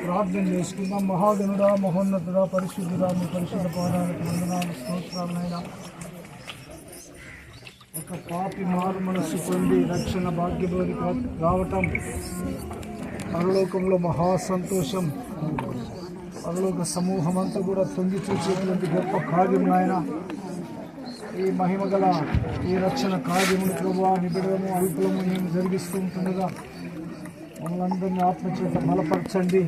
ప్రార్థన చేసుకుందాం. మహాగణుడా, మహోన్నతుడా, పరిశుద్ధుడా, మీ పరిశుద్ధ పాదాలకు వందనాలు, స్తోత్రాలైనా. ఒక పాపి మారు మనస్సు పొంది రక్షణ భాగ్యంలోకి రావటం పరలోకంలో మహా సంతోషం. పరలోక సమూహం అంతా కూడా తొంగి చూసేటువంటి గొప్ప కార్యం నాయన. ఈ మహిమగల ఈ రక్షణ కార్యములు ప్రభువా నిబిడము అల్పులము మేము జరిగిస్తూ ఉంటుండగా మమ్మల్ని అందరినీ ఆత్మచేత బలపరచండి.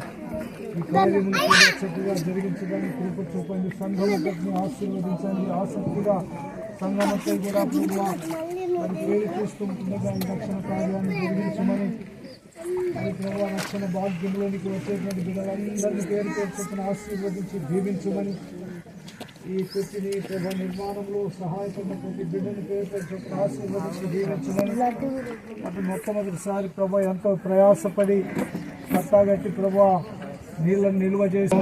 ఈ కార్యములు చక్కగా జరిగించడానికి కృప చూపండి. సంఘముని ఆశీర్వదించండి. ఆసక్తిగా సంఘమంతా కూడా ప్రభువా మరి ప్రేరు చేస్తూ ఉంటుండగా ఈ రక్షణ కార్యాన్ని జరిగించమని, మరి ప్రభువా రక్షణ భాగ్యంలోనికి వచ్చేటువంటి బిడ్డలందరినీ పేరు చొప్పున ఆశీర్వదించి దీవించమని, ఈ పెట్టిని ప్రభు నిర్మాణంలో సహాయపడిన ప్రతి బిడ్డని పేరు చొప్పున ఆశీర్వదించి దీవించమని. అటు మొట్టమొదటిసారి ప్రభు ఎంతో ప్రయాసపడి కట్టాగట్టి ప్రభు నీళ్ళని నిల్వ చేసి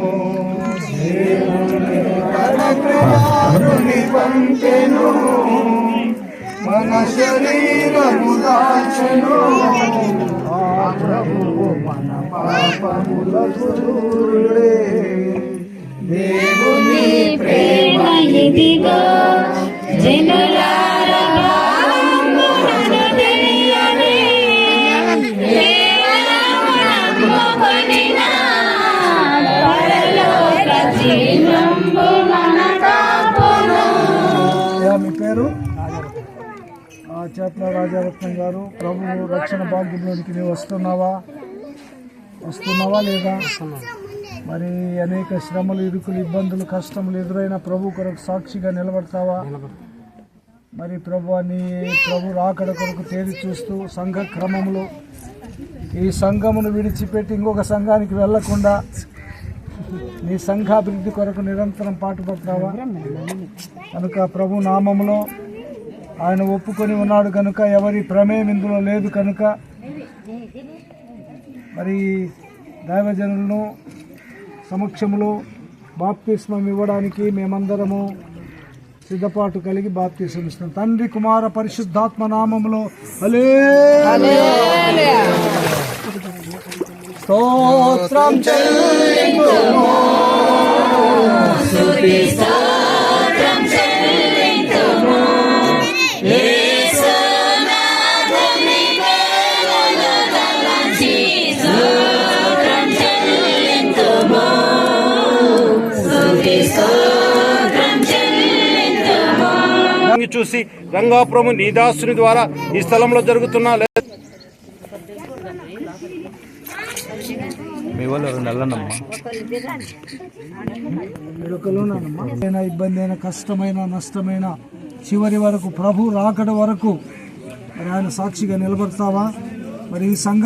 మన శరీరము దాచెను ఆ ప్రభువు మన పాపములకు దూరుడే. దేవుని ప్రేమ ఇదిగో జనులారా భావములను తెలియని కేవలమునకొనినా పరలోక చిహ్నంబు మన కాపును. మీ పేరు చేట్ల రాజారత్నం గారు. ప్రభువు రక్షణ భాగ్యంలోనికి నీవు వస్తున్నావా లేదా? మరి అనేక శ్రమలు, ఇరుకులు, ఇబ్బందులు, కష్టములు ఎదురైన ప్రభు కొరకు సాక్షిగా నిలబడతావా? మరి ప్రభు రాకడ కొరకు తేదీ చూస్తూ సంఘ క్రమంలో ఈ సంఘమును విడిచిపెట్టి ఇంకొక సంఘానికి వెళ్లకుండా నీ సంఘాభివృద్ధి కొరకు నిరంతరం పాటుపడతావా? కనుక ప్రభు నామములో ఆయన ఒప్పుకొని ఉన్నాడు కనుక ఎవరి ప్రమేయం ఇందులో లేదు కనుక మరి దైవజనులను సమక్షంలో బాప్తిస్మం ఇవ్వడానికి మేమందరము సిద్ధపాటు కలిగి బాప్తిస్మం ఇస్తాం. తండ్రి, కుమార, పరిశుద్ధాత్మ నామములో హల్లెలూయా. స్తోత్రం చెల్లింతుము, స్తుతి స్తోత్రం చెల్లింతుము, యేసునాథుని పేరును తలంచి స్తోత్రం చెల్లింతుము, స్తుతి స్తోత్రం చెల్లింతుము. చూసి రంగాపురము నీ దాసుని ద్వారా ఈ స్థలంలో జరుగుతున్న ఇబ్బంది అయిన, కష్టమైన, నష్టమైన చివరి వరకు ప్రభు రాకడ వరకు మరి ఆయన సాక్షిగా నిలబడతావా? మరి ఈ సంఘ